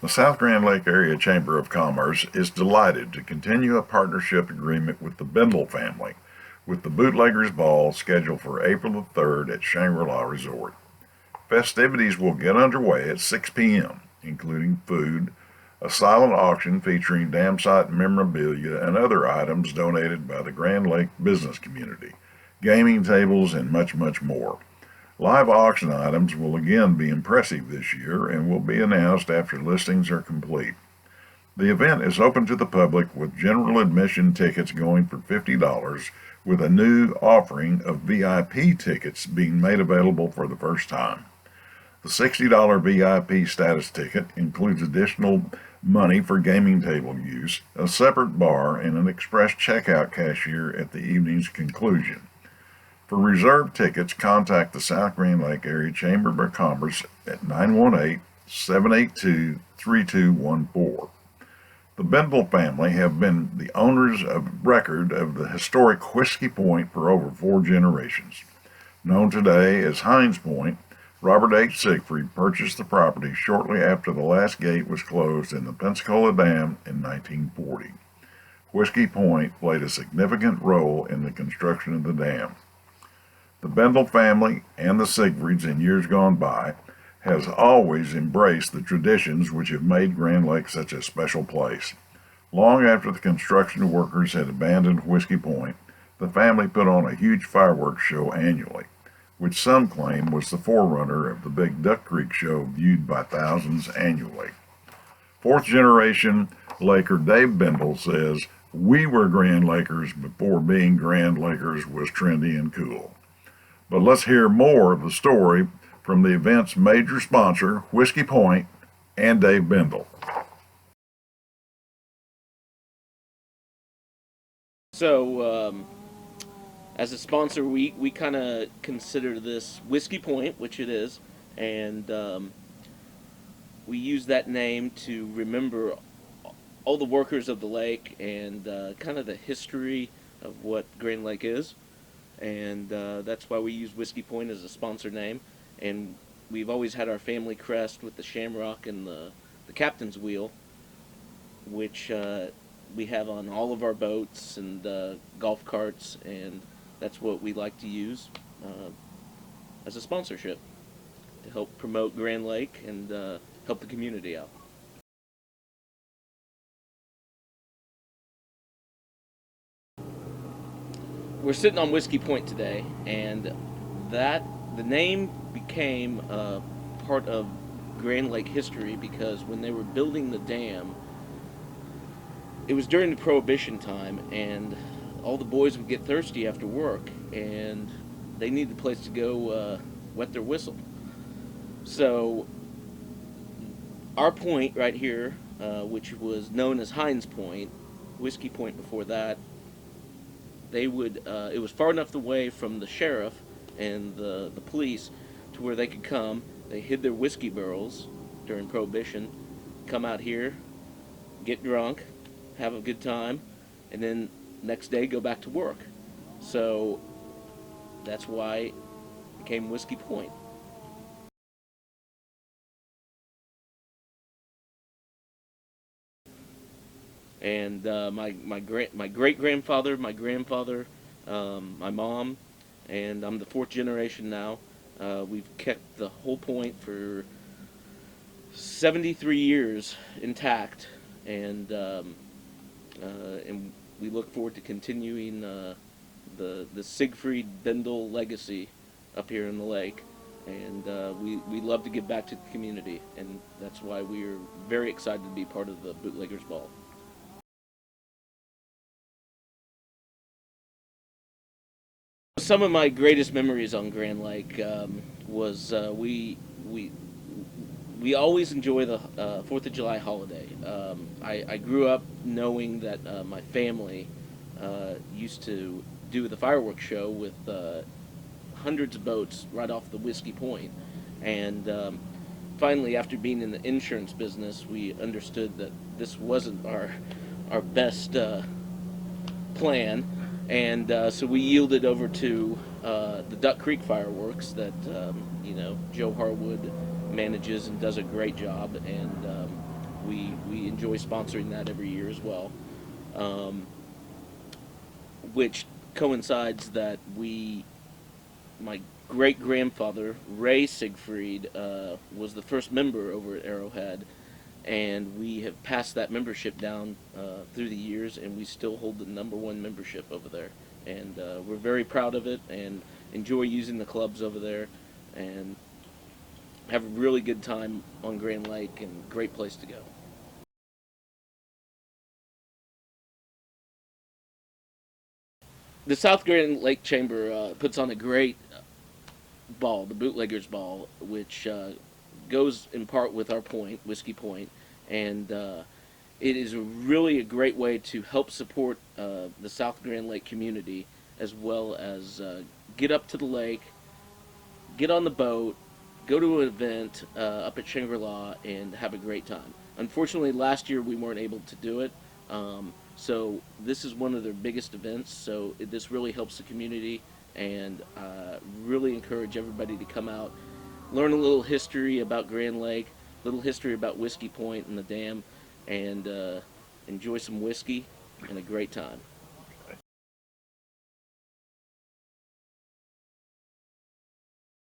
The South Grand Lake Area Chamber of Commerce is delighted to continue a partnership agreement with the Bendel family, with the Bootleggers Ball scheduled for April the 3rd at Shangri-La Resort. Festivities will get underway at 6 p.m., including food, a silent auction featuring dam site memorabilia and other items donated by the Grand Lake business community, gaming tables, and much, much more. Live auction items will again be impressive this year and will be announced after listings are complete. The event is open to the public with general admission tickets going for $50, with a new offering of VIP tickets being made available for the first time. The $60 VIP status ticket includes additional money for gaming table use, a separate bar, and an express checkout cashier at the evening's conclusion. For reserved tickets, contact the South Grand Lake Area Chamber of Commerce at 918-782-3214. The Bendel family have been the owners of record of the historic Whiskey Point for over 4 generations. Known today as Hines Point, Robert H. Siegfried purchased the property shortly after the last gate was closed in the Pensacola Dam in 1940. Whiskey Point played a significant role in the construction of the dam. The Bendel family and the Siegfrieds in years gone by has always embraced the traditions which have made Grand Lake such a special place. Long after the construction workers had abandoned Whiskey Point, the family put on a huge fireworks show annually, which some claim was the forerunner of the big Duck Creek show viewed by thousands annually. Fourth generation Laker Dave Bendel says, "We were Grand Lakers before being Grand Lakers was trendy and cool." But let's hear more of the story from the event's major sponsor, Whiskey Point, and Dave Bendel. So, as a sponsor, we kind of consider this Whiskey Point, which it is, and we use that name to remember all the workers of the lake and kind of the history of what Grand Lake is. And that's why we use Whiskey Point as a sponsor name. And we've always had our family crest with the shamrock and the captain's wheel, which we have on all of our boats and golf carts, and that's what we like to use as a sponsorship to help promote Grand Lake and help the community out. We're sitting on Whiskey Point today, and the name became part of Grand Lake history because when they were building the dam, it was during the Prohibition time, and all the boys would get thirsty after work, and they needed a place to go wet their whistle. So our point right here, which was known as Hines Point, Whiskey Point before that, it was far enough away from the sheriff and the police to where they could come. They hid their whiskey barrels during Prohibition, come out here, get drunk, have a good time, and then next day go back to work. So that's why it became Whiskey Point. And my great grandfather, my grandfather, my mom, and I'm the fourth generation now. We've kept the whole point for 73 years intact, and we look forward to continuing the Siegfried Bendel legacy up here in the lake. And we love to give back to the community, and that's why we're very excited to be part of the Bootleggers Ball. Some of my greatest memories on Grand Lake was we always enjoy the 4th of July holiday. I grew up knowing that my family used to do the fireworks show with hundreds of boats right off the Whiskey Point. And finally, after being in the insurance business, we understood that this wasn't our best plan. And so we yielded over to the Duck Creek fireworks that, Joe Harwood manages and does a great job. And we enjoy sponsoring that every year as well, um, which coincides that my great grandfather Ray Siegfried was the first member over at Arrowhead, and we have passed that membership down through the years, and we still hold the #1 membership over there, and we're very proud of it and enjoy using the clubs over there, and have a really good time on Grand Lake, and great place to go. The South Grand Lake Chamber puts on a great ball, the Bootleggers Ball, which goes in part with our point, Whiskey Point, and it is really a great way to help support the South Grand Lake community, as well as get up to the lake, get on the boat, go to an event up at Shangri-La, and have a great time. Unfortunately, last year we weren't able to do it, so this is one of their biggest events. So this really helps the community, and really encourage everybody to come out, learn a little history about Grand Lake, a little history about Whiskey Point and the dam, and enjoy some whiskey and a great time.